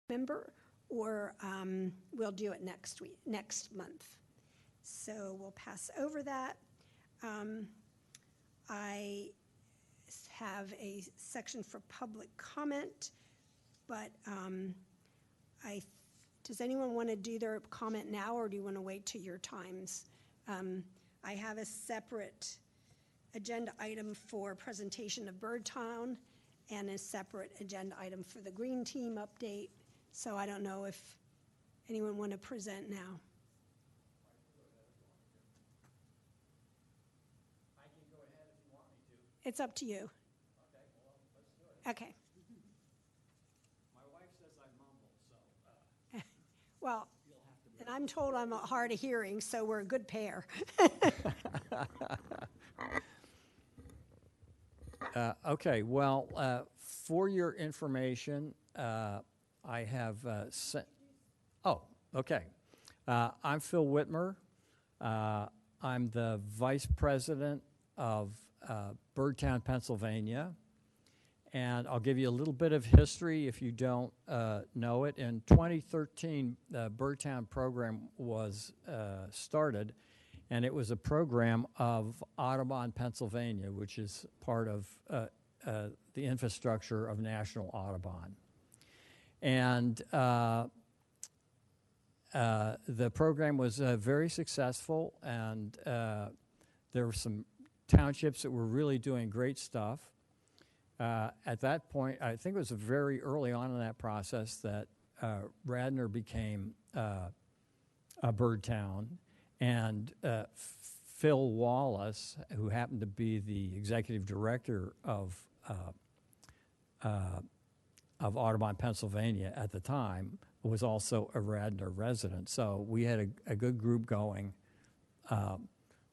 member, or we'll do it next month. So we'll pass over that. I have a section for public comment, but does anyone want to do their comment now, or do you want to wait till your times? I have a separate agenda item for presentation of Birdtown and a separate agenda item for the Green Team update. So I don't know if anyone want to present now. I can go ahead if you want me to. It's up to you. Okay, well, let's do it. Okay. My wife says I mumble, so Well, you'll have to. and I'm told I'm hard of hearing, so we're a good pair. Okay, well, for your information, I have sent. Oh, okay. I'm Phil Whitmer. I'm the Vice President of Birdtown, Pennsylvania. And I'll give you a little bit of history if you don't know it. In 2013, the Birdtown program was started, and it was a program of Audubon, Pennsylvania, which is part of the infrastructure of National Audubon. And the program was very successful, and there were some townships that were really doing great stuff. At that point, I think it was very early on in that process that Radnor became a bird town, and Phil Wallace, who happened to be the executive director of Audubon, Pennsylvania at the time, was also a Radnor resident. So we had a good group going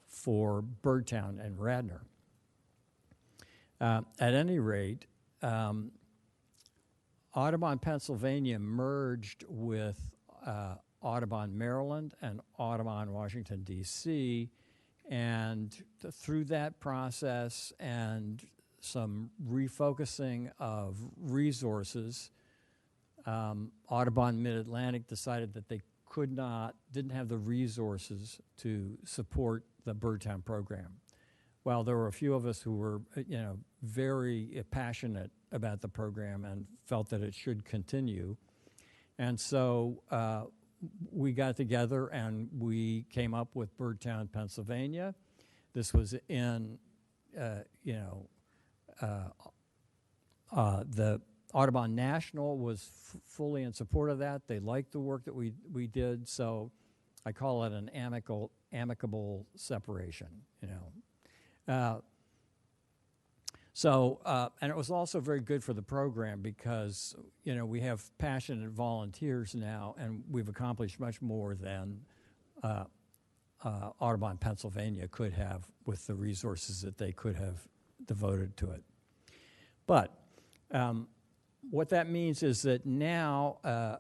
for Birdtown and Radnor. At any rate, Audubon, Pennsylvania merged with Audubon, Maryland, and Audubon, Washington, D.C., and through that process and some refocusing of resources, Audubon Mid-Atlantic decided that they didn't have the resources to support the Birdtown program. Well, there were a few of us who were, very passionate about the program and felt that it should continue. And so we got together and we came up with Birdtown, Pennsylvania. This was in, the Audubon National was fully in support of that. They liked the work that we did, so I call it an amicable separation, and it was also very good for the program because, we have passionate volunteers now, and we've accomplished much more than Audubon, Pennsylvania could have with the resources that they could have devoted to it. But what that means is that now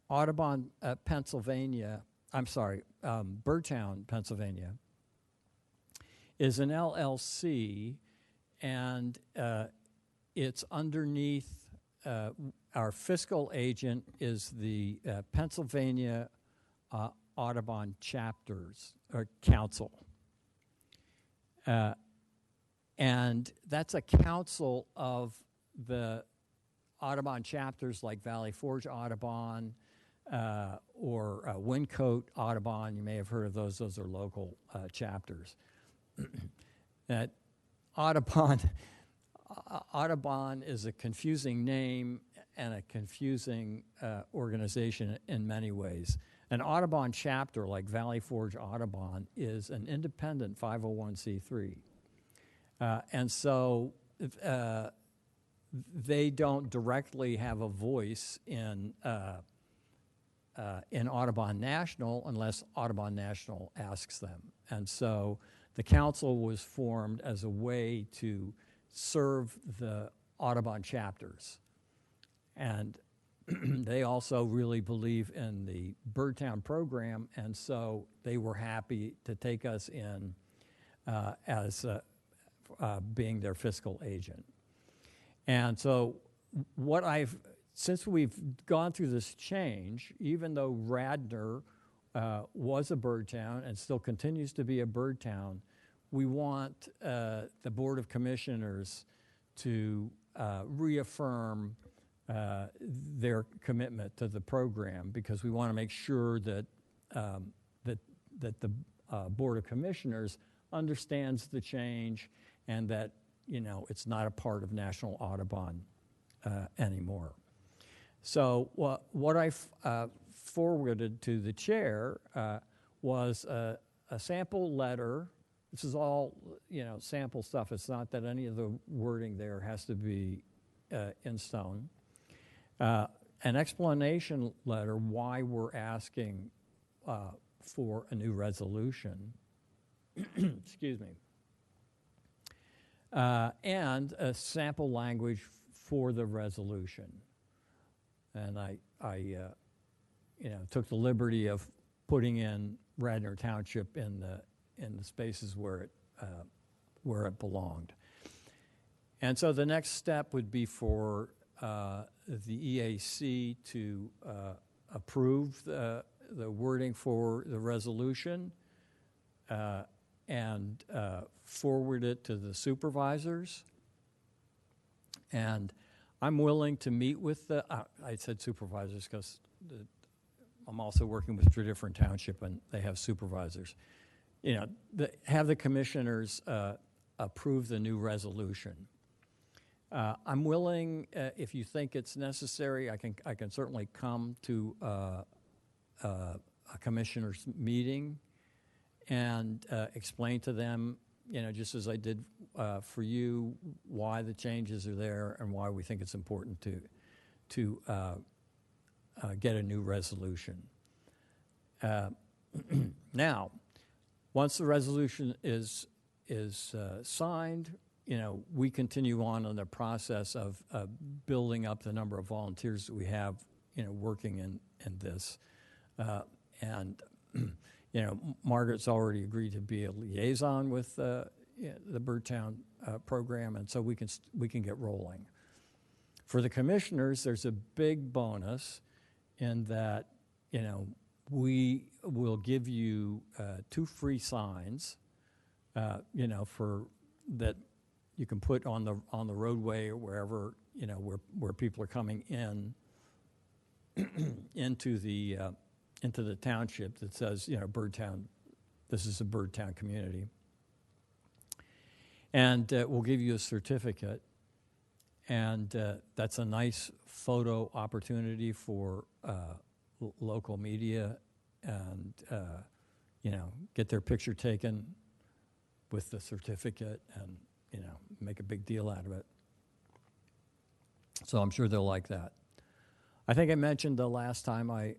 Audubon, Birdtown, Pennsylvania, is an LLC, and it's underneath, our fiscal agent is the Pennsylvania Audubon Chapters, or Council. And that's a council of the Audubon chapters like Valley Forge Audubon or Wyncote Audubon. You may have heard of those. Those are local chapters. Audubon is a confusing name and a confusing organization in many ways. An Audubon chapter like Valley Forge Audubon is an independent 501c3. And so they don't directly have a voice in Audubon National unless Audubon National asks them. And so the council was formed as a way to serve the Audubon chapters. And they also really believe in the Birdtown program, and so they were happy to take us in as being their fiscal agent. And so what I've since we've gone through this change, even though Radnor was a bird town and still continues to be a bird town, we want the Board of Commissioners to reaffirm their commitment to the program, because we want to make sure that that the Board of Commissioners understands the change, and that, you know, it's not a part of National Audubon anymore. So what I forwarded to the chair was a sample letter. This is all, you know, sample stuff. It's not that any of the wording there has to be in stone. An explanation letter why we're asking for a new resolution. Excuse me. And a sample language for the resolution. And I you know, took the liberty of putting in Radnor Township in the spaces where it belonged. And so the next step would be for the EAC to approve the wording for the resolution and forward it to the supervisors. And I'm willing to meet with the, I said supervisors because I'm also working with 3 different township and they have supervisors. You know, have the commissioners approve the new resolution. I'm willing, if you think it's necessary, I can certainly come to a commissioners meeting and explain to them, you know, just as I did for you, why the changes are there and why we think it's important to get a new resolution. Now, once the resolution is signed, you know, we continue on in the process of building up the number of volunteers that we have, you know, working in this. And, you know, Margaret's already agreed to be a liaison with the Birdtown program, and so we can get rolling. For the commissioners, there's a big bonus in that, you know, we will give you 2 free signs, you know, for that you can put on the roadway or wherever, you know, where people are coming in into the township, that says, you know, Birdtown, this is a Birdtown community. And we'll give you a certificate, and that's a nice photo opportunity for local media, and you know, get their picture taken with the certificate, and, you know, make a big deal out of it. So I'm sure they'll like that. I think I mentioned the last time I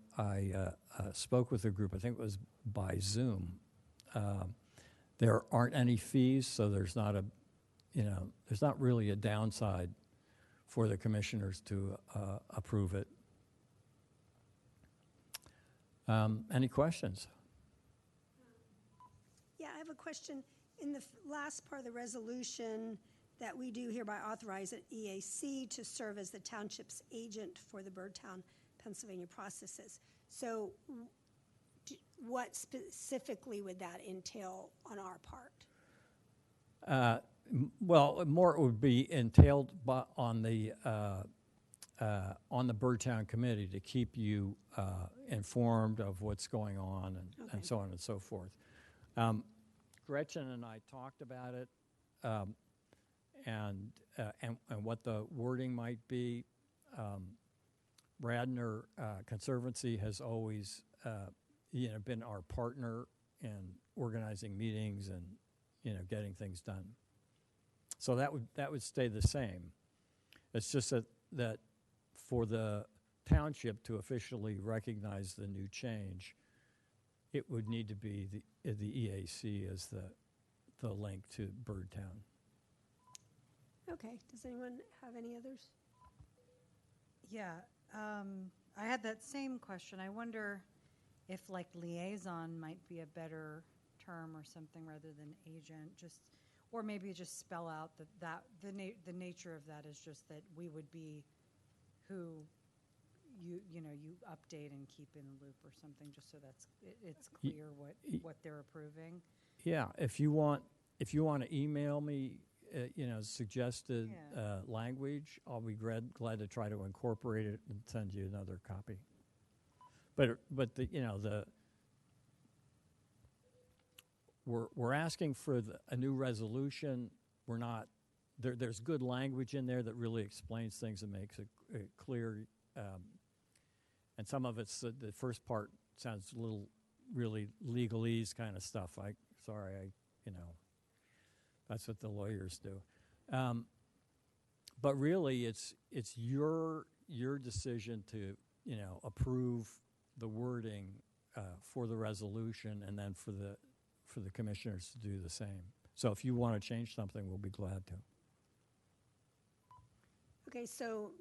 spoke with the group, I think it was by Zoom. There aren't any fees, so there's not really a downside for the commissioners to approve it. Any questions? Yeah, I have a question. In the last part of the resolution, that we do hereby authorize an EAC to serve as the township's agent for the Birdtown, Pennsylvania processes. So what specifically would that entail on our part? Well, more it would be entailed on the Birdtown committee to keep you informed of what's going on and so on and so forth. Gretchen and I talked about it, and what the wording might be. Radnor Conservancy has always, you know, been our partner in organizing meetings and, you know, getting things done. So that would stay the same. It's just that for the township to officially recognize the new change, it would need to be the EAC as the link to Birdtown. Okay, does anyone have any others? Yeah, I had that same question. I wonder if, like, liaison might be a better term or something rather than agent, or maybe just spell out that the nature of that is just that we would be who you know, you update and keep in the loop or something, just so it's clear what they're approving. Yeah, if you want to email me, suggested Yeah. language, I'll be glad to try to incorporate it and send you another copy. But we're asking for a new resolution. We're not there's good language in there that really explains things and makes it clear. And some of it's the first part sounds a little really legalese kind of stuff. That's what the lawyers do. But really, it's your decision to approve the wording for the resolution, and then for the commissioners to do the same. So if you want to change something, we'll be glad to. Okay, so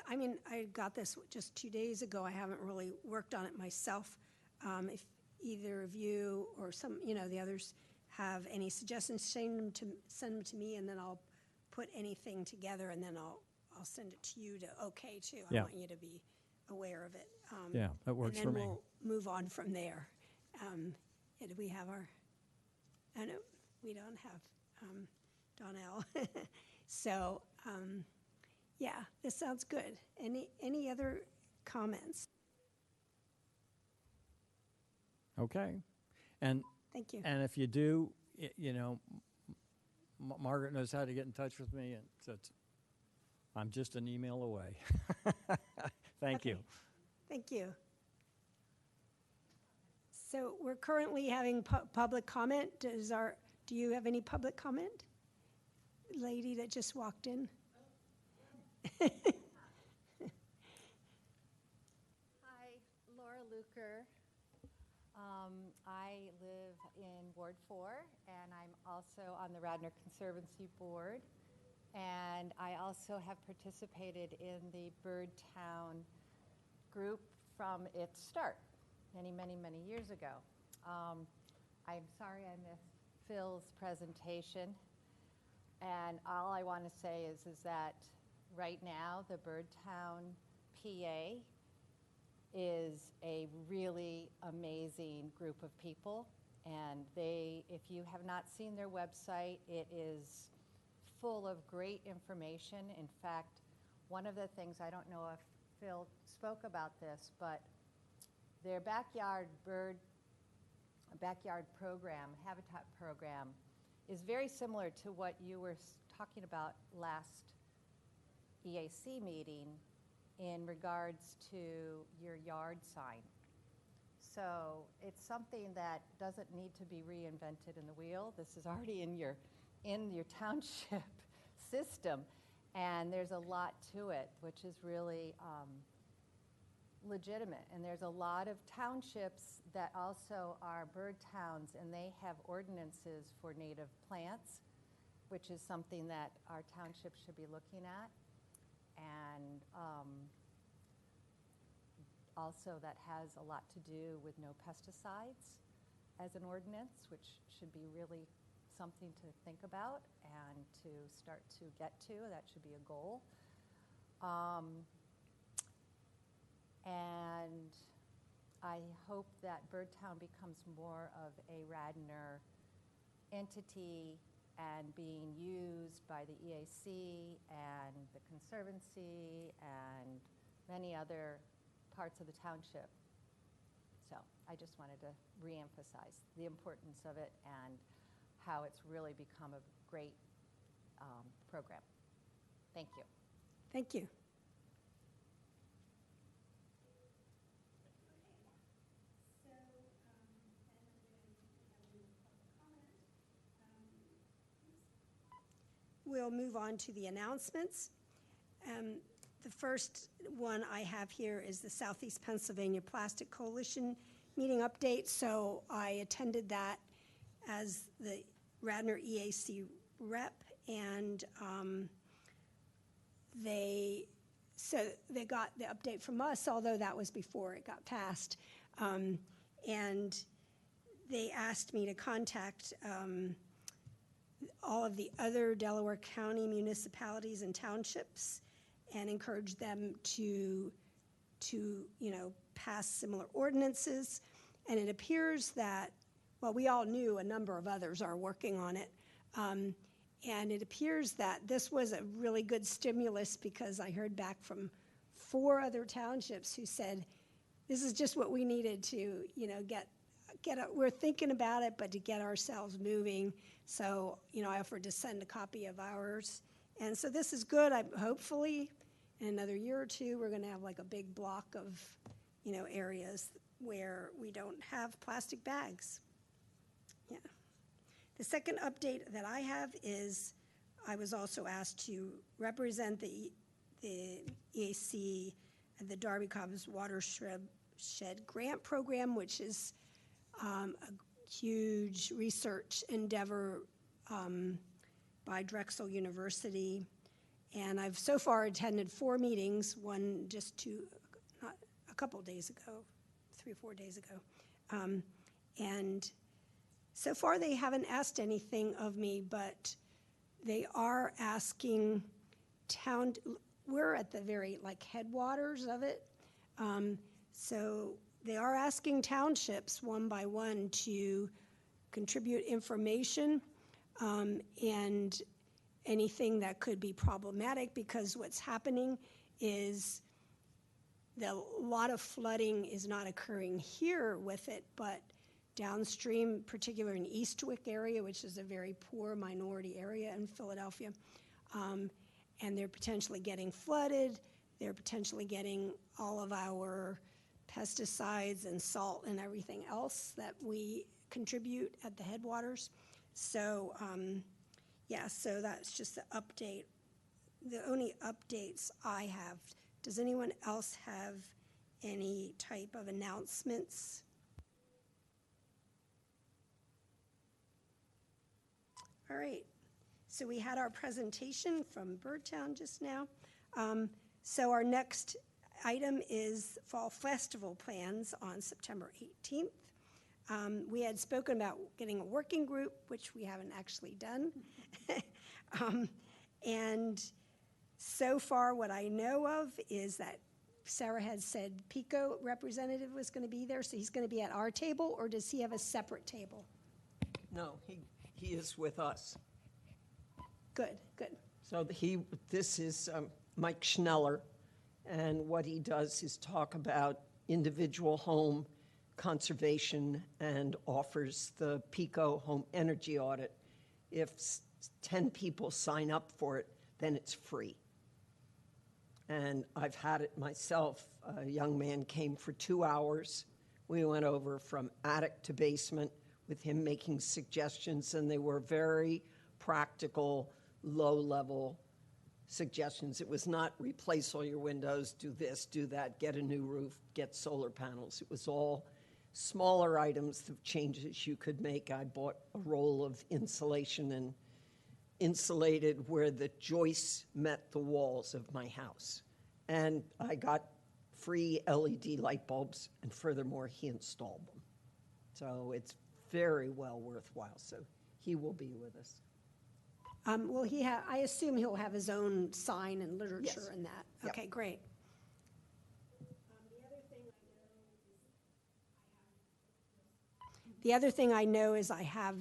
I got this just 2 days ago. I haven't really worked on it myself. If either of you or the others have any suggestions, send them to me, and then I'll put anything together, and then I'll send it to you to okay too. I Yeah. want you to be aware of it. Yeah, that works for me. And then we'll move on from there. Do we have our? I know we don't have Donnell. So yeah, this sounds good. Any other comments? Okay, and Thank you. and if you do, Margaret knows how to get in touch with me, and so I'm just an email away. Thank you. Okay. Thank you. So we're currently having public comment. Do you have any public comment? Lady that just walked in. Hi, Laura Luker. I live in Ward 4, and I'm also on the Radnor Conservancy Board. And I also have participated in the Bird Town group from its start many, many, many years ago. I'm sorry I missed Phil's presentation. And all I want to say is that right now the Bird Town PA is a really amazing group of people. And if you have not seen their website, it is full of great information. In fact, one of the things, I don't know if Phil spoke about this, but their backyard program, habitat program, is very similar to what you were talking about last EAC meeting in regards to your yard sign. So it's something that doesn't need to be reinvented in the wheel. This is already in your township system, and there's a lot to it, which is really legitimate. And there's a lot of townships that also are bird towns, and they have ordinances for native plants, which is something that our township should be looking at. And also that has a lot to do with no pesticides as an ordinance, which should be really something to think about and to start to get to. That should be a goal. And I hope that Birdtown becomes more of a Radnor entity and being used by the EAC and the Conservancy and many other parts of the township. So I just wanted to reemphasize the importance of it and how it's really become a great program. Thank you. Thank you. We'll move on to the announcements. The first one I have here is the Southeast Pennsylvania Plastic Coalition meeting update. So I attended that as the Radnor EAC rep, and they got the update from us, although that was before it got passed. And they asked me to contact all of the other Delaware County municipalities and townships and encourage them to to, pass similar ordinances. And it appears that, well, we all knew a number of others are working on it. And it appears that this was a really good stimulus because I heard back from 4 other townships who said, this is just what we needed to, we're thinking about it, but to get ourselves moving. So, I offered to send a copy of ours. And so this is good. Hopefully, in another year or two, we're going to have like a big block of, areas where we don't have plastic bags. Yeah. The second update that I have is I was also asked to represent the EAC at the Darby Cobb's Watershed Grant Program, which is a huge research endeavor by Drexel University. And I've so far attended 4 meetings, one just a couple days ago, 3 or 4 days ago. And so far they haven't asked anything of me, but they are asking we're at the very headwaters of it. So they are asking townships one by one to contribute information and anything that could be problematic, because what's happening is a lot of flooding is not occurring here with it, but downstream, particularly in Eastwick area, which is a very poor minority area in Philadelphia, and they're potentially getting flooded. They're potentially getting all of our pesticides and salt and everything else that we contribute at the headwaters. So, so that's just the update. The only updates I have. Does anyone else have any type of announcements? All right. So we had our presentation from Birdtown just now. So our next item is Fall Festival plans on September 18th. We had spoken about getting a working group, which we haven't actually done. And so far what I know of is that Sarah had said PICO representative was going to be there, so he's going to be at our table, or does he have a separate table? No, he is with us. Good, good. So this is Mike Schneller, and what he does is talk about individual home conservation and offers the PICO home energy audit. If 10 people sign up for it, then it's free. And I've had it myself. A young man came for 2 hours. We went over from attic to basement with him making suggestions, and they were very practical, low-level suggestions. It was not replace all your windows, do this, do that, get a new roof, get solar panels. It was all smaller items of changes you could make. I bought a roll of insulation and insulated where the joists met the walls of my house. And I got free LED light bulbs, and furthermore, he installed them. So it's very well worthwhile. So he will be with us. Well, I assume he'll have his own sign and literature Yes. and that. Yep. Okay, great. The other thing I know is I have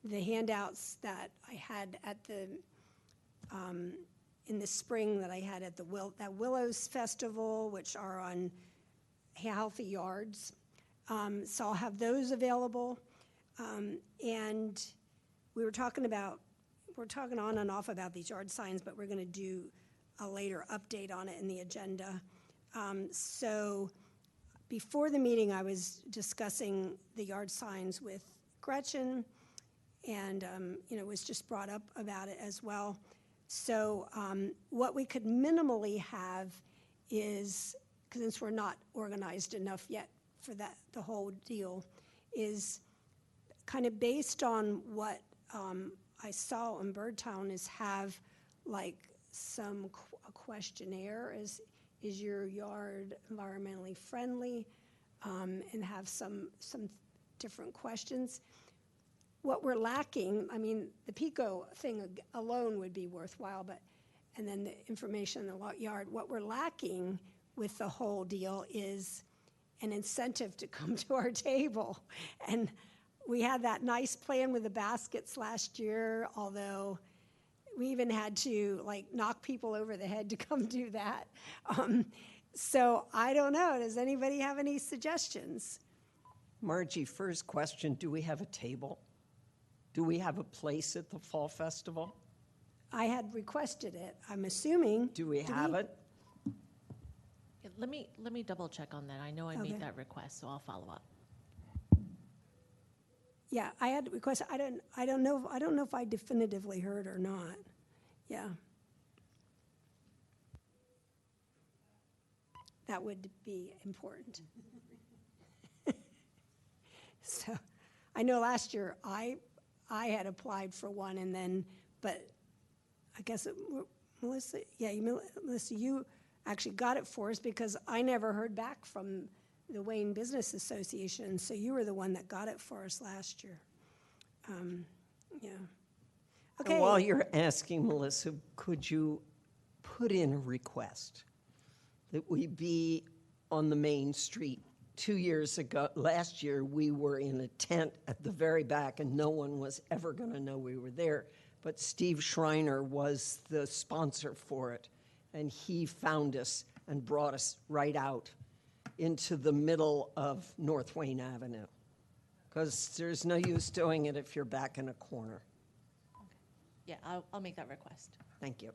the handouts that I had at in the spring that I had at that Willows Festival, which are on Healthy Yards. So I'll have those available. And we're talking on and off about these yard signs, but we're going to do a later update on it in the agenda. So before the meeting, I was discussing the yard signs with Gretchen, and it was just brought up about it as well. So what we could minimally have is, since we're not organized enough yet for that, the whole deal, is kind of based on what I saw in Birdtown, is have like a questionnaire. Is your yard environmentally friendly? And have some different questions. What we're lacking, I mean, the PICO thing alone would be worthwhile, and then the information in the yard. What we're lacking with the whole deal is an incentive to come to our table. And we had that nice plan with the baskets last year, although we even had to like knock people over the head to come do that. So I don't know, does anybody have any suggestions? Margie, first question, do we have a table? Do we have a place at the Fall Festival? I had requested it, I'm assuming. Do we have it? Yeah, let me double check on that. I know I Okay. made that request, so I'll follow up. Yeah, I had requested, I don't know if I definitively heard or not. Yeah. That would be important. So, I know last year I had applied for one and then, but I guess Melissa, Melissa, you actually got it for us because I never heard back from the Wayne Business Association, so you were the one that got it for us last year. Yeah. Okay. And while you're asking, Melissa, could you put in a request that we be on the main street? 2 years ago, last year, we were in a tent at the very back and no one was ever going to know we were there. But Steve Schreiner was the sponsor for it, and he found us and brought us right out into the middle of North Wayne Avenue. Because there's no use doing it if you're back in a corner. Yeah, I'll make that request. Thank you.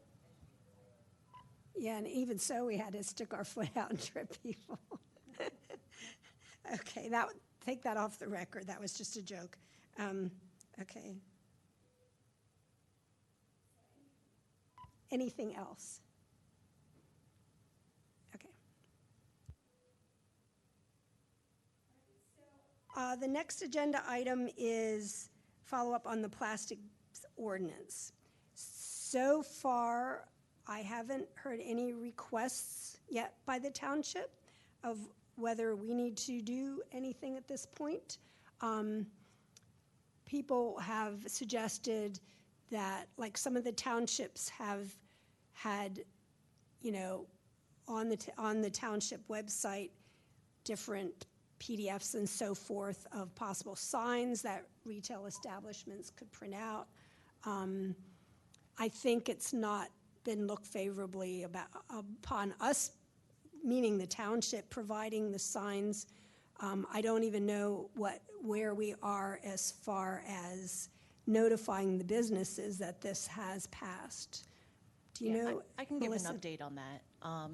Yeah, and even so, we had to stick our foot out and trip people. Okay, take that off the record. That was just a joke. Okay. Anything else? Okay. The next agenda item is follow-up on the plastics ordinance. So far, I haven't heard any requests yet by the township of whether we need to do anything at this point. People have suggested that, like, some of the townships have had, you know, on the township website, different PDFs and so forth of possible signs that retail establishments could print out. I think it's not been looked favorably upon us, meaning the township, providing the signs. I don't even know where we are as far as notifying the businesses that this has passed. Do you Yeah, know, I can give an Melissa? update on that.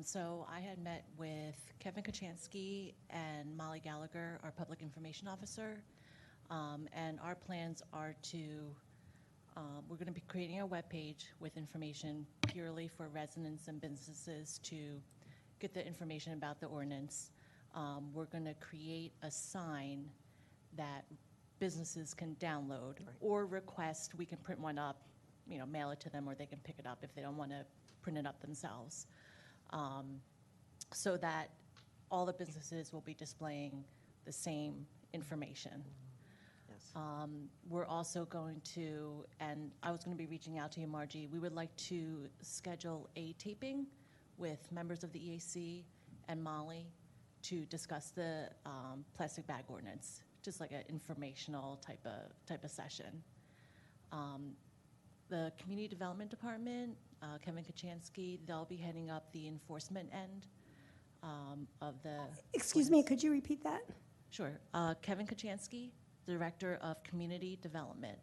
So I had met with Kevin Kachansky and Molly Gallagher, our public information officer, and our plans are to, we're going to be creating a webpage with information purely for residents and businesses to get the information about the ordinance. We're going to create a sign that businesses can download or request. We can print one up, you know, mail it to them, or they can pick it up if they don't want to print it up themselves. So that all the businesses will be displaying the same information. Yes. We're also going to, and I was going to be reaching out to you, Margie, we would like to schedule a taping with members of the EAC and Molly to discuss the plastic bag ordinance, just like an informational type of session. The Community Development Department, Kevin Kachansky, they'll be heading up the enforcement end of the. Excuse me, could you repeat that? Sure. Kevin Kachansky, Director of Community Development,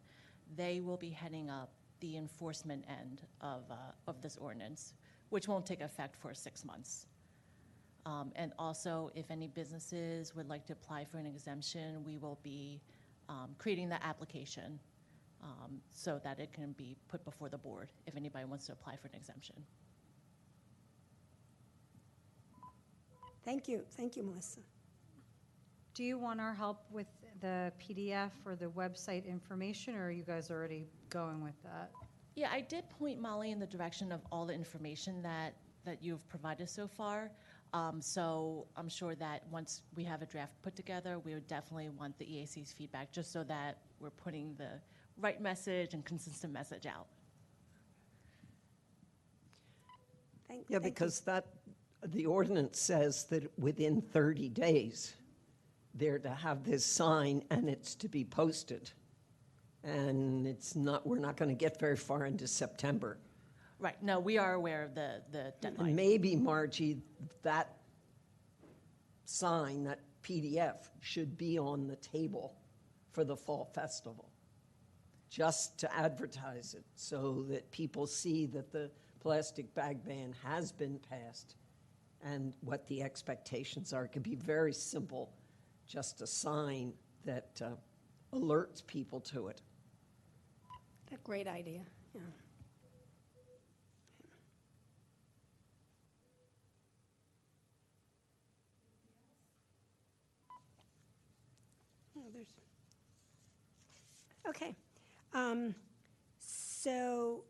they will be heading up the enforcement end of this ordinance, which won't take effect for 6 months. And also, if any businesses would like to apply for an exemption, we will be creating the application so that it can be put before the board if anybody wants to apply for an exemption. Thank you, Melissa. Do you want our help with the PDF or the website information, or are you guys already going with that? Yeah, I did point Molly in the direction of all the information that you've provided so far. So I'm sure that once we have a draft put together, we would definitely want the EAC's feedback, just so that we're putting the right message and consistent message out. Thank Yeah, you. because that The ordinance says that within 30 days, they're to have this sign and it's to be posted. And it's not, we're not going to get very far into September. Right, no, we are aware of the And deadline. maybe, Margie, that sign, that PDF, should be on the table for the fall festival, just to advertise it, so that people see that the plastic bag ban has been passed and what the expectations are. It could be very simple, just a sign that alerts people to it. A great idea, yeah. Oh, okay. So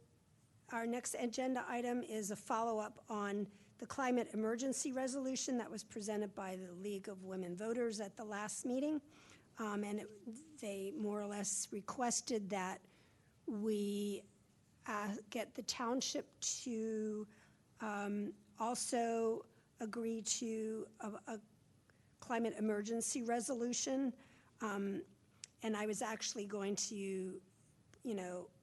our next agenda item is a follow-up on the climate emergency resolution that was presented by the League of Women Voters at the last meeting. They more or less requested that we get the township to also agree to a climate emergency resolution. And I was actually going to,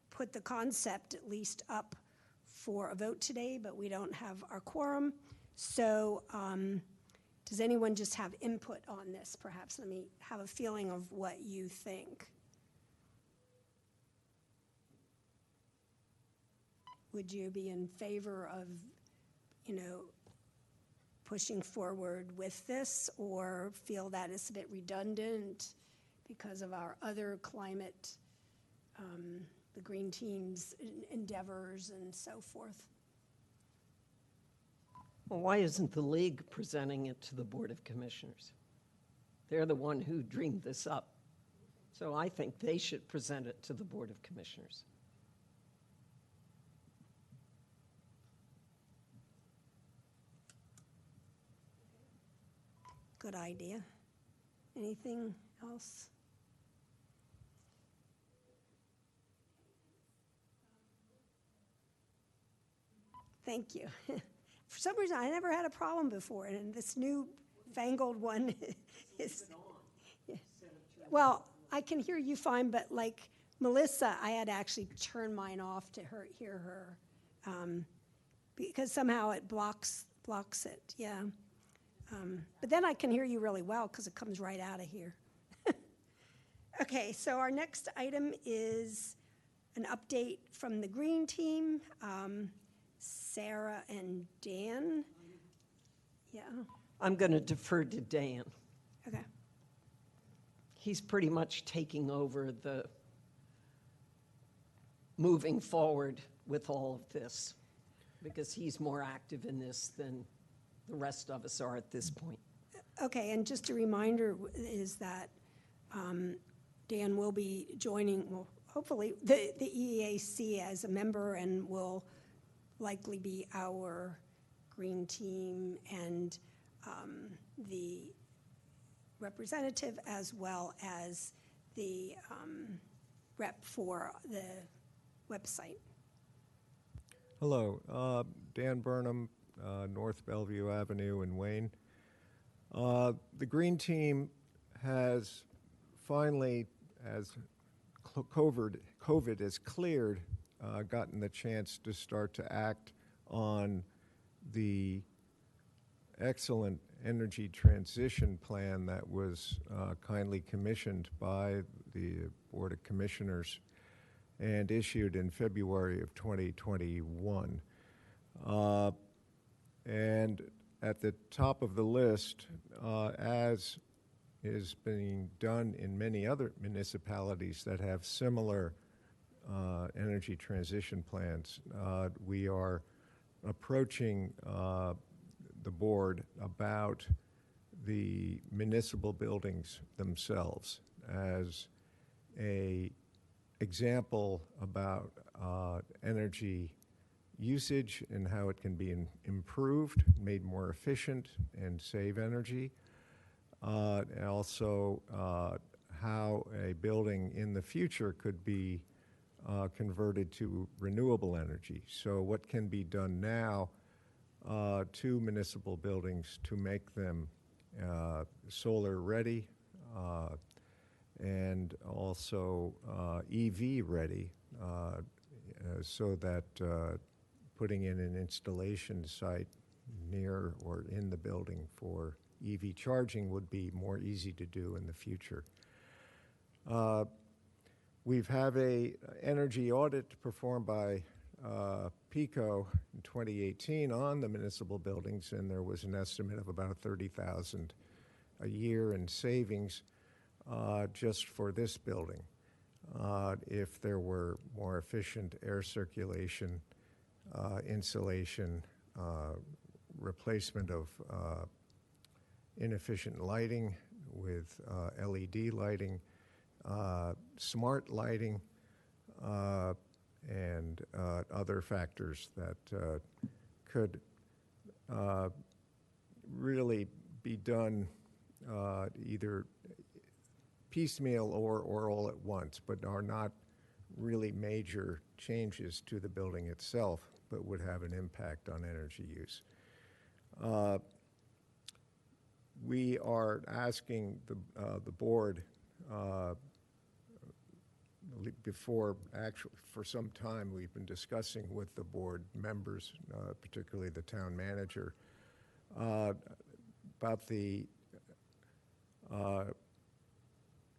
put the concept at least up for a vote today, but we don't have our quorum. So does anyone just have input on this, perhaps? Let me have a feeling of what you think. Would you be in favor of, pushing forward with this, or feel that it's a bit redundant because of our other climate, the Green Team's endeavors and so forth? Well, why isn't the league presenting it to the Board of Commissioners? They're the one who dreamed this up. So I think they should present it to the Board of Commissioners. Good idea. Anything else? Thank you. For some reason, I never had a problem before, and this new fangled one is. Yeah. Well, I can hear you fine, but like Melissa, I had to actually turn mine off to hear her, because somehow it blocks it. Yeah. But then I can hear you really well because it comes right out of here. Okay, so our next item is an update from the Green Team. Sarah and Dan. Yeah, I'm going to defer to Dan. okay. He's pretty much taking over the moving forward with all of this, because he's more active in this than the rest of us are at this point. Okay, and just a reminder is that Dan will be joining, well, hopefully, the EEAC as a member, and will likely be our Green Team and the representative, as well as the rep for the website. Hello, Dan Burnham, North Bellevue Avenue in Wayne. The Green Team has finally, as COVID has cleared, gotten the chance to start to act on the excellent energy transition plan that was kindly commissioned by the Board of Commissioners and issued in February of 2021. And at the top of the list, as is being done in many other municipalities that have similar energy transition plans, we are approaching the board about the municipal buildings themselves as an example about energy usage and how it can be improved, made more efficient, and save energy. And also how a building in the future could be converted to renewable energy. So what can be done now to municipal buildings to make them solar ready and also EV ready, so that putting in an installation site near or in the building for EV charging would be more easy to do in the future. We've have a energy audit performed by PICO in 2018 on the municipal buildings, and there was an estimate of about $30,000 a year in savings just for this building. If there were more efficient air circulation, insulation, replacement of inefficient lighting with LED lighting, smart lighting, and other factors that could really be done either piecemeal or all at once, but are not really major changes to the building itself, but would have an impact on energy use. We are asking the board for some time we've been discussing with the board members, particularly the town manager, about the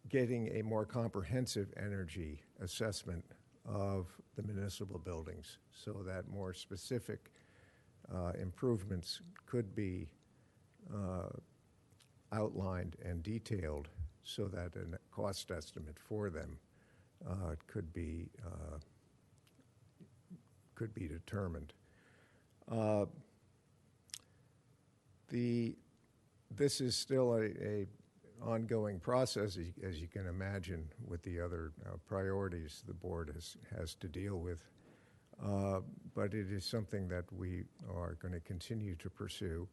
getting a more comprehensive energy assessment of the municipal buildings so that more specific improvements could be outlined and detailed so that a cost estimate for them could be determined. This is still a ongoing process, as you can imagine, with the other priorities the board has to deal with. But it is something that we are going to continue to pursue.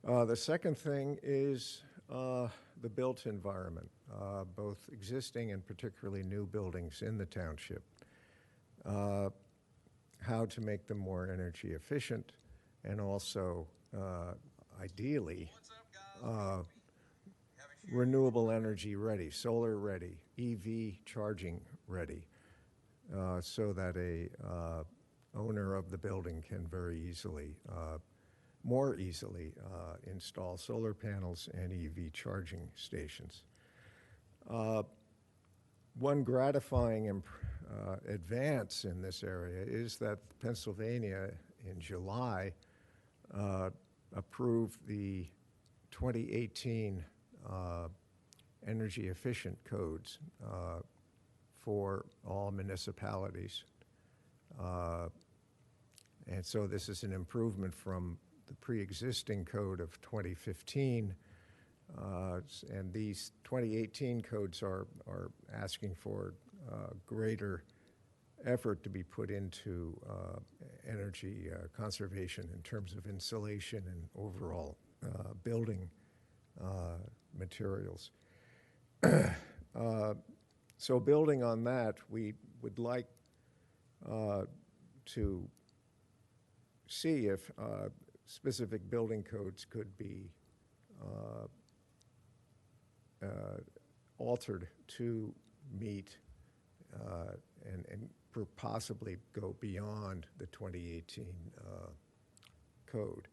The second thing is the built environment, both existing and particularly new buildings in the township. How to make them more energy efficient and also, ideally, renewable energy ready, solar ready, EV charging ready, so that a owner of the building can very easily, more easily install solar panels and EV charging stations. One gratifying advance in this area is that Pennsylvania in July approved the 2018 energy efficient codes for all municipalities. And so this is an improvement from the pre-existing code of 2015. And these 2018 codes are asking for greater effort to be put into energy conservation in terms of insulation and overall building materials. So building on that, we would like to see if specific building codes could be altered to meet and possibly go beyond the 2018 code.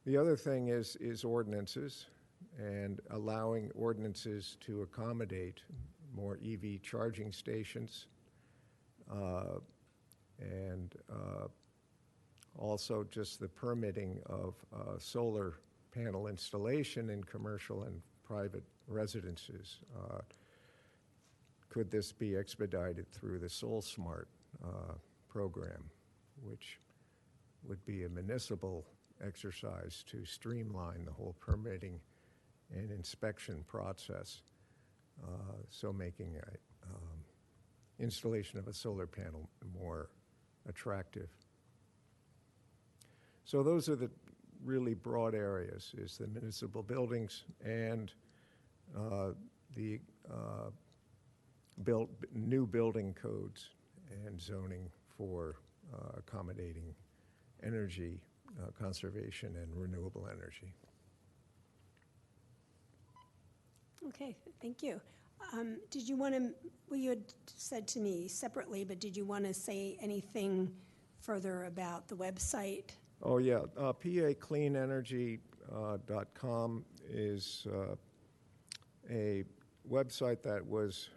The other thing is ordinances, and allowing ordinances to accommodate more EV charging stations, and also just the permitting of solar panel installation in commercial and private residences. Could this be expedited through the SolSmart program, which would be a municipal exercise to streamline the whole permitting and inspection process, so making installation of a solar panel more attractive. So those are the really broad areas, is the municipal buildings and the new building codes and zoning for accommodating energy conservation and renewable energy. Okay, thank you. Did you want to, well, you had said to me separately, but did you want to say anything further about the website? Oh, yeah. PACleanenergy.com is a website that was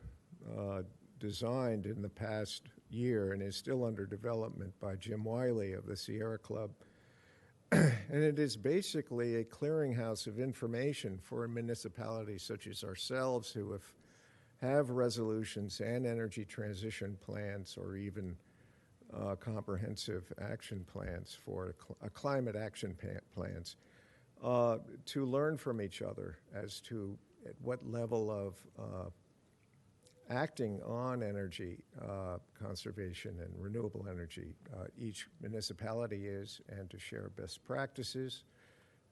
designed in the past year and is still under development by Jim Wiley of the Sierra Club. And it is basically a clearinghouse of information for municipalities such as ourselves who have resolutions and energy transition plans, or even comprehensive action plans for climate action plans, to learn from each other as to at what level of acting on energy conservation and renewable energy each municipality is, and to share best practices,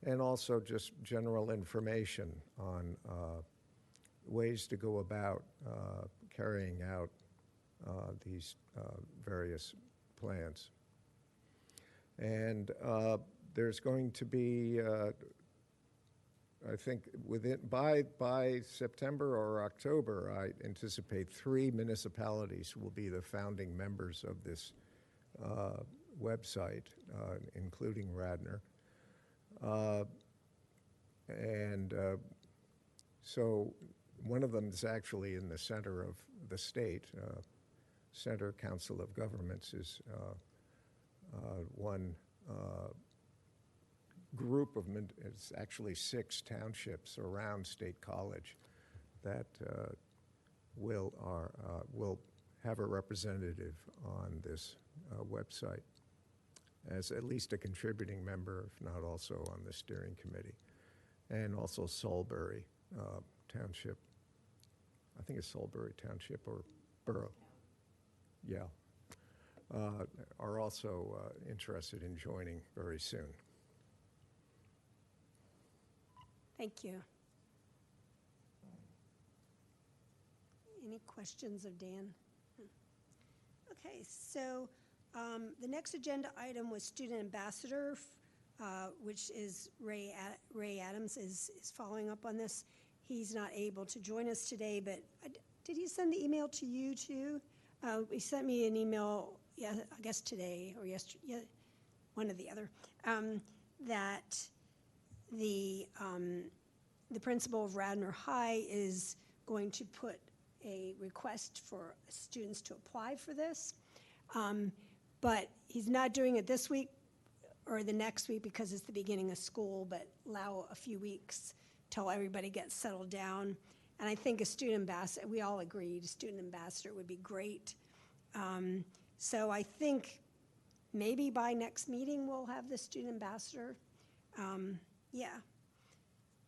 and also just general information on ways to go about carrying out these various plans. And there's going to be I think by September or October, I anticipate 3 municipalities will be the founding members of this website, including Radnor. So one of them is actually in the center of the state. Center Council of Governments is one group of, it's actually 6 townships around State College that will have a representative on this website as at least a contributing member, if not also on the steering committee. And also Salisbury Township, I think it's Salisbury Township or Borough, yeah, are also interested in joining very soon. Thank you. Any questions of Dan? Okay, so the next agenda item was student ambassador, which is Ray Adams is following up on this. He's not able to join us today, but did he send the email to you too? He sent me an email, yeah, I guess today or yesterday, yeah, one or the other, that the principal of Radnor High is going to put a request for students to apply for this, but he's not doing it this week or the next week because it's the beginning of school, but allow a few weeks till everybody gets settled down. And I think a student ambassador, we all agreed, a student ambassador would be great. So I think maybe by next meeting we'll have the student ambassador. Yeah.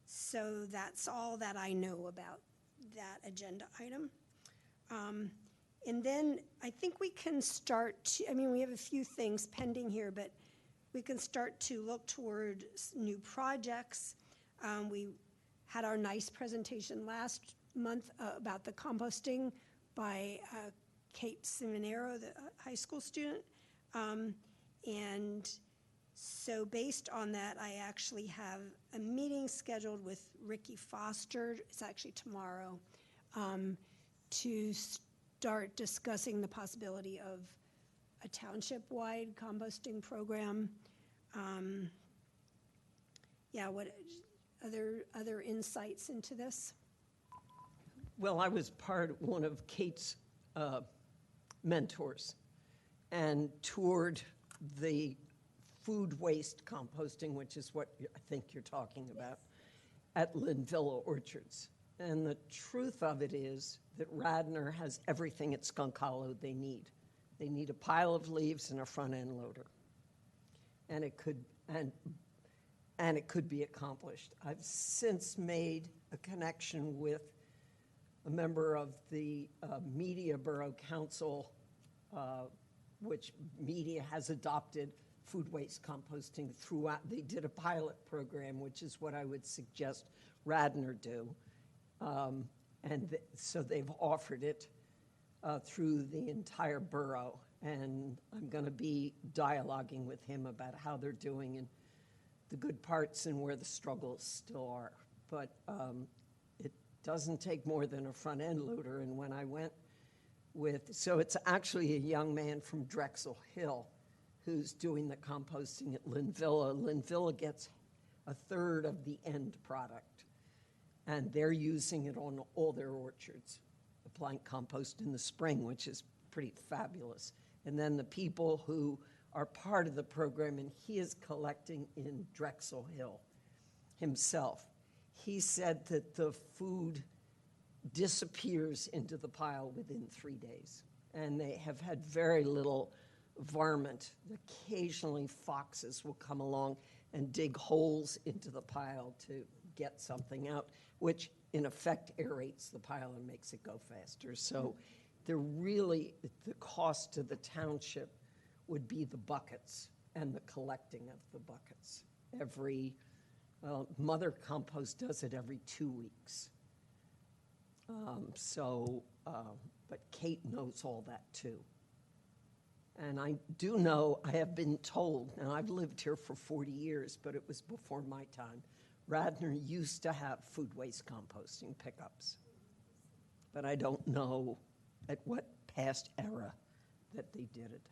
So that's all that I know about that agenda item. And then I think we can start to, I mean, we have a few things pending here, but we can start to look toward new projects. We had our nice presentation last month about the composting by Kate Simonero, the high school student. And so based on that, I actually have a meeting scheduled with Ricky Foster, it's actually tomorrow, to start discussing the possibility of a township-wide composting program. Yeah, what other insights into this? Well, I was one of Kate's mentors and toured the food waste composting, which is what I think you're talking about, at Linvilla Orchards. And the truth of it is that Radnor has everything at Skunk Hollow they need. They need a pile of leaves and a front-end loader. And it could be accomplished. I've since made a connection with a member of the Media Borough Council, which Media has adopted food waste composting throughout. They did a pilot program, which is what I would suggest Radnor do. So they've offered it through the entire borough. And I'm going to be dialoguing with him about how they're doing and the good parts and where the struggles still are. But it doesn't take more than a front-end loader. And when I went so it's actually a young man from Drexel Hill who's doing the composting at Linvilla. Linvilla gets a third of the end product, and they're using it on all their orchards, applying compost in the spring, which is pretty fabulous. And then the people who are part of the program, and he is collecting in Drexel Hill himself, he said that the food disappears into the pile within 3 days. And they have had very little varmint. Occasionally foxes will come along and dig holes into the pile to get something out, which in effect aerates the pile and makes it go faster. So the cost to the township would be the buckets and the collecting of the buckets. Mother Compost does it every 2 weeks. But Kate knows all that too. And I do know, I have been told, now I've lived here for 40 years, but it was before my time, Radnor used to have food waste composting pickups. But I don't know at what past era that they did it.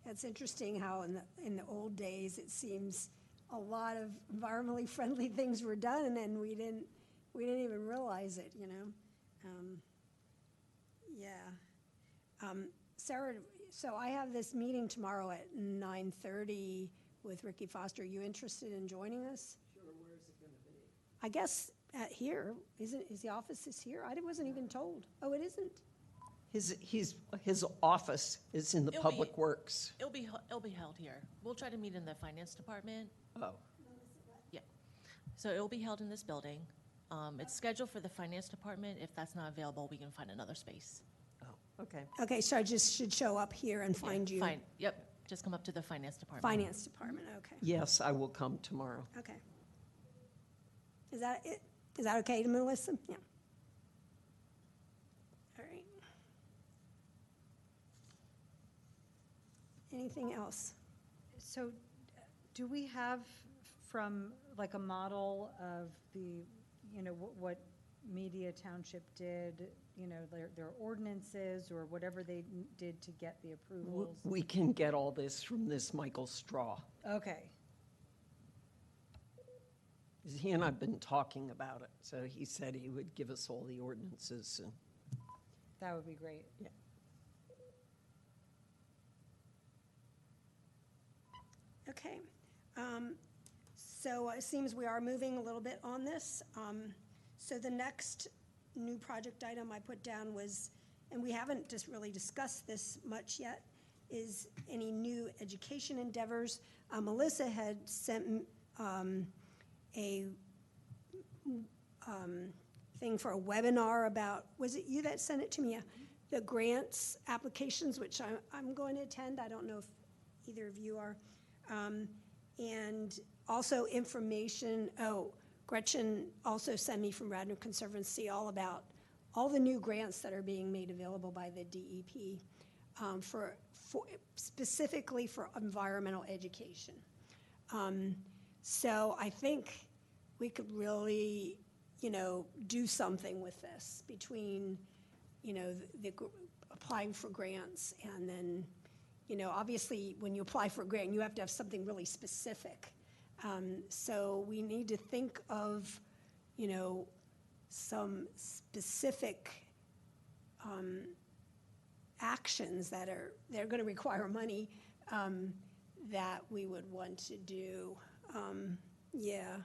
It's interesting how in the old days, it seems a lot of environmentally friendly things were done, and we didn't even realize it, you know? Sarah, so I have this meeting tomorrow at 9:30 with Ricky Foster. Are you interested in joining us? Sure, where is it going to be? I guess here. Is the office is here? I wasn't even told. Oh, it isn't? His office is in the It'll be- Public Works. It'll be held here. We'll try to meet in the finance department. Oh, Yeah. So it'll be held in this building. It's scheduled for the finance department. If that's not available, we can find another space. okay. Okay, so I just should show up here and find you? Fine, yep, just come up to the finance department. Finance department, okay, Yes, I will come tomorrow. okay. Is that it? Is that okay to Melissa? Yeah. All right. Anything else? So do we have from, like, a model of the, what Media Township did, their ordinances or whatever they did to get the approvals? We can get all this from this Michael Straw. Okay, He and I have been talking about it, so he said he would give us all the ordinances. And that would be great. yeah. Okay. So it seems we are moving a little bit on this. So the next new project item I put down was, and we haven't just really discussed this much yet, is any new education endeavors. Melissa had sent a thing for a webinar about, was it you that sent it to me? Yeah. The grants applications, which I'm going to attend. I don't know if either of you are. And also information, Gretchen also sent me from Radnor Conservancy all about all the new grants that are being made available by the DEP for specifically for environmental education. So I think we could really, do something with this between, the applying for grants and then, obviously when you apply for a grant, you have to have something really specific. So we need to think of, some specific actions they're going to require money that we would want to do. Yeah.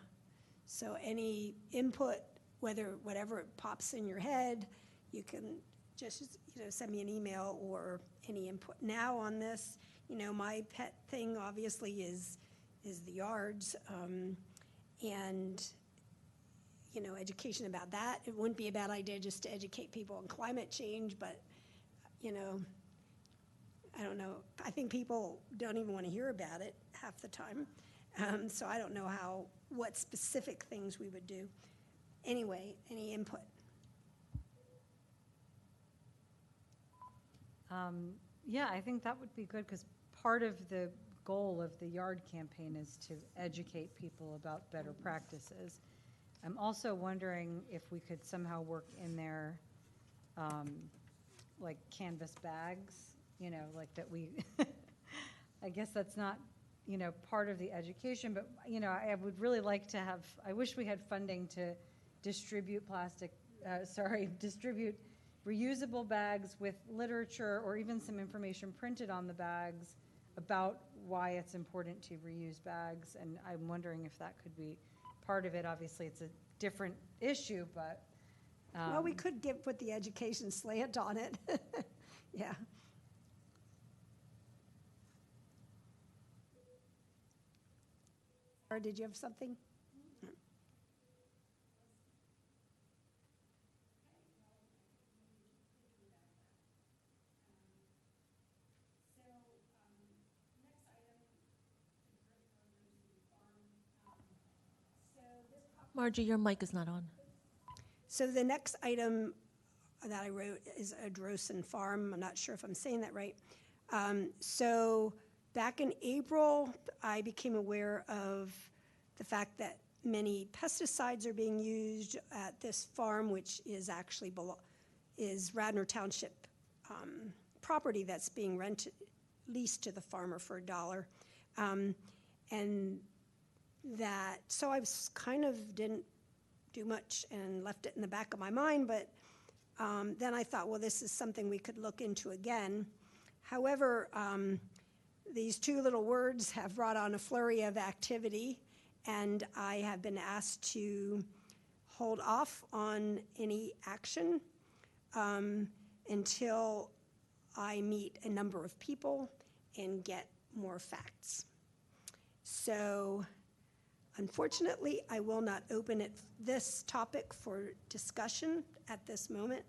So any input, whatever pops in your head, you can just send me an email or any input now on this. My pet thing obviously is the yards, and education about that. It wouldn't be a bad idea just to educate people on climate change, but I don't know. I think people don't even want to hear about it half the time. So I don't know what specific things we would do. Anyway, any input? Yeah, I think that would be good, because part of the goal of the yard campaign is to educate people about better practices. I'm also wondering if we could somehow work in there, like canvas bags, like that we, I guess that's not, part of the education, but, I would really like to have, I wish we had funding to distribute distribute reusable bags with literature or even some information printed on the bags about why it's important to reuse bags. And I'm wondering if that could be part of it. Obviously, it's a different issue, but. Well, we could put the education slant on it. Yeah. Or did you have something? Margie, your mic is not on. So the next item that I wrote is a Drosen Farm. I'm not sure if I'm saying that right. So back in April, I became aware of the fact that many pesticides are being used at this farm, which is actually is Radnor Township property that's being leased to the farmer for $1. And that, so I was kind of didn't do much and left it in the back of my mind, but then I thought, well, this is something we could look into again. However, these two little words have brought on a flurry of activity, and I have been asked to hold off on any action until I meet a number of people and get more facts. So unfortunately, I will not open this topic for discussion at this moment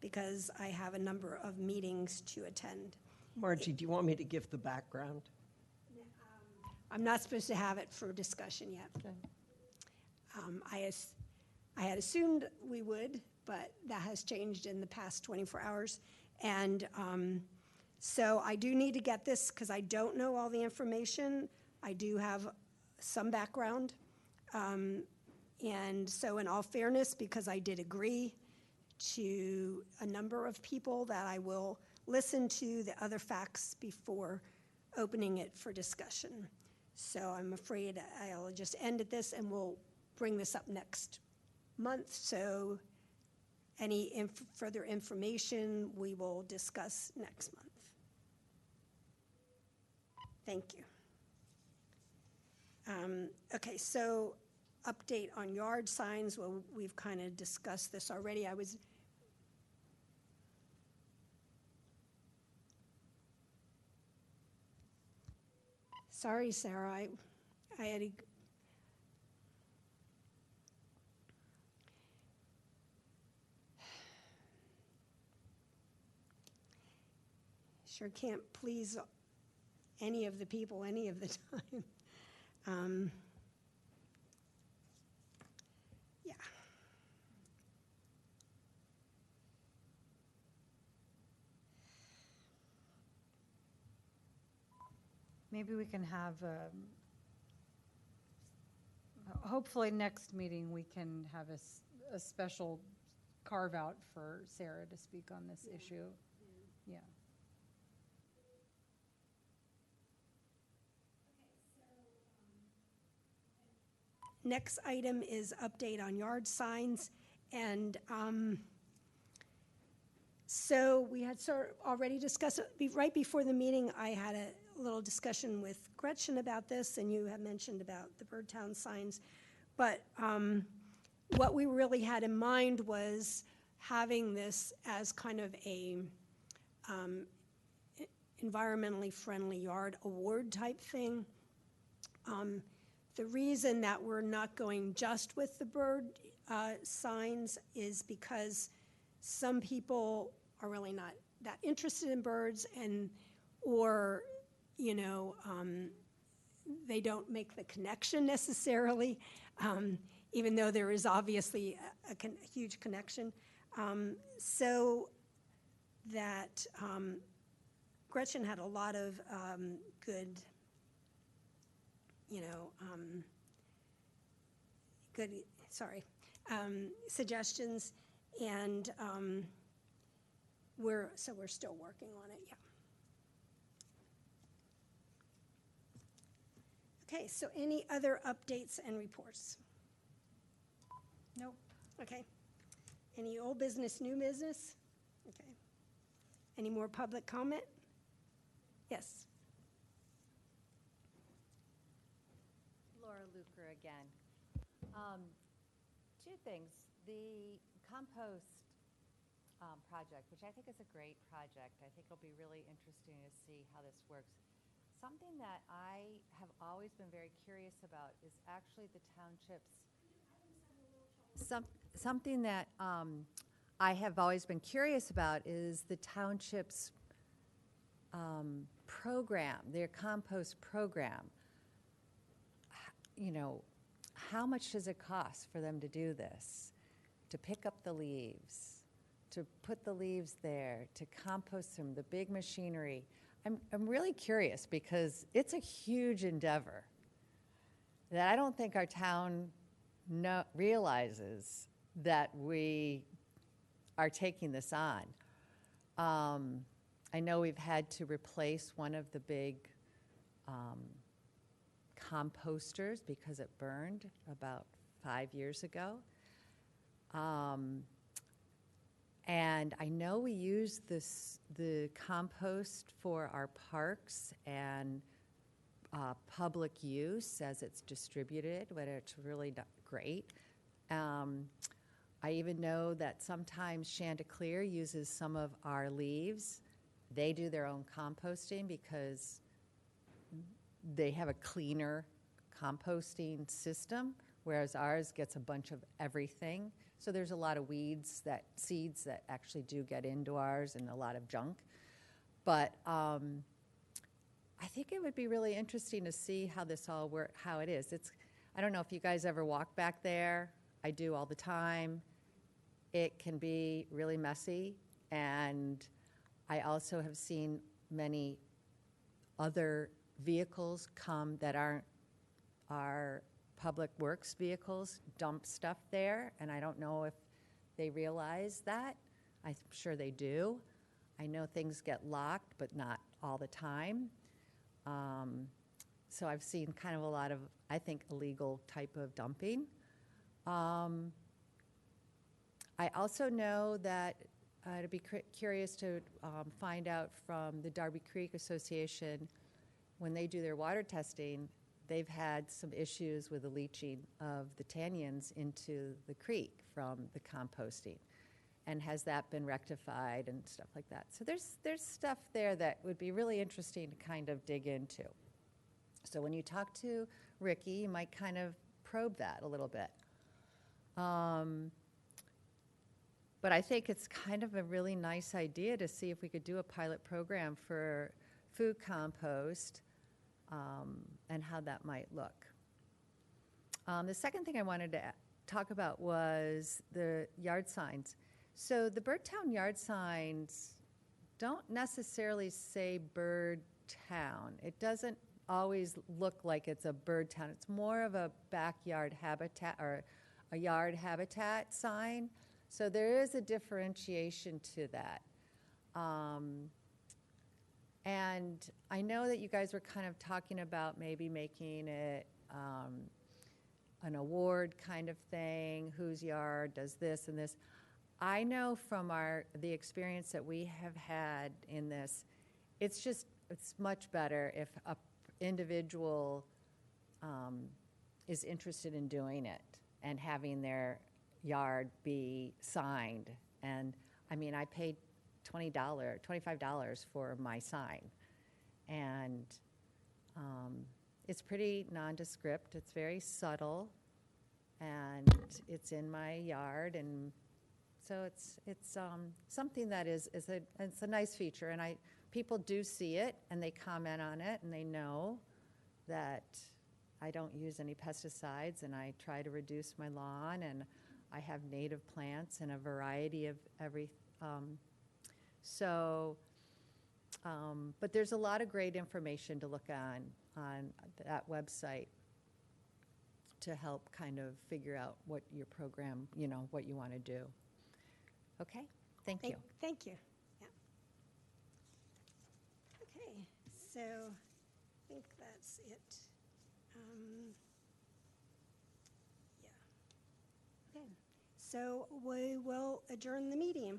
because I have a number of meetings to attend. Margie, do you want me to give the background? I'm not supposed to have it for discussion yet. Okay. I had assumed we would, but that has changed in the past 24 hours. And so I do need to get this because I don't know all the information. I do have some background. And so in all fairness, because I did agree to a number of people, that I will listen to the other facts before opening it for discussion. So I'm afraid I'll just end at this, and we'll bring this up next month. So any further information we will discuss next month. Thank you. Okay, so update on yard signs. Well, we've kind of discussed this already. Sorry, Sarah, I had sure can't please any of the people any of the time. Yeah. Maybe we can have, hopefully next meeting, we can have a special carve out for Sarah to speak on this issue. Yeah. Next item is update on yard signs. And so we had already discussed it. Right before the meeting, I had a little discussion with Gretchen about this, and you had mentioned about the Birdtown signs. But what we really had in mind was having this as kind of a environmentally friendly yard award type thing. The reason that we're not going just with the bird signs is because some people are really not that interested in birds, or they don't make the connection necessarily, even though there is obviously a huge connection. So that Gretchen had a lot of good, suggestions, and we're still working on it, yeah. Okay, so any other updates and reports? Nope. Okay. Any old business, new business? Okay. Any more public comment? Yes. Laura Luker again. Two things. The compost project, which I think is a great project. I think it'll be really interesting to see how this works. Something that I have always been very curious about is actually the township's something that I have always been curious about is the township's program, their compost program. How much does it cost for them to do this? To pick up the leaves, to put the leaves there, to compost them, the big machinery. I'm really curious because it's a huge endeavor that I don't think our town realizes that we are taking this on. I know we've had to replace one of the big composters because it burned about 5 years ago. And I know we use the compost for our parks and public use as it's distributed, but it's really not great. I even know that sometimes Chanticleer uses some of our leaves. They do their own composting because they have a cleaner composting system, whereas ours gets a bunch of everything. So there's a lot of seeds that actually do get into ours and a lot of junk. But I think it would be really interesting to see how this all works, how it is. I don't know if you guys ever walk back there. I do all the time. It can be really messy, and I also have seen many other vehicles come that aren't our public works vehicles dump stuff there, and I don't know if they realize that. I'm sure they do. I know things get locked, but not all the time. So I've seen kind of a lot of, I think, illegal type of dumping. I also know that to be curious to find out from the Darby Creek Association, when they do their water testing, they've had some issues with the leaching of the tanions into the creek from the composting. And has that been rectified and stuff like that? So there's stuff there that would be really interesting to kind of dig into. So when you talk to Ricky, you might kind of probe that a little bit. But I think it's kind of a really nice idea to see if we could do a pilot program for food compost and how that might look. The second thing I wanted to talk about was the yard signs. So the Birdtown yard signs don't necessarily say Bird Town. It doesn't always look like it's a bird town. It's more of a backyard habitat or a yard habitat sign. So there is a differentiation to that. And I know that you guys were kind of talking about maybe making it an award kind of thing, whose yard does this and this. I know from the experience that we have had in this, it's much better if an individual is interested in doing it and having their yard be signed. And I mean, I paid $25 for my sign. And it's pretty nondescript. It's very subtle. And it's in my yard. And so it's something that it's a nice feature. And people do see it and they comment on it and they know that I don't use any pesticides and I try to reduce my lawn and I have native plants and a variety of every. So, but there's a lot of great information to look on that website to help kind of figure out what your program, you know, what you want to do. Okay, thank you. Thank you. Yeah. Okay, so I think that's it. Yeah. Okay, so we will adjourn the meeting.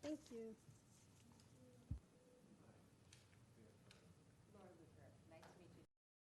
Thank you.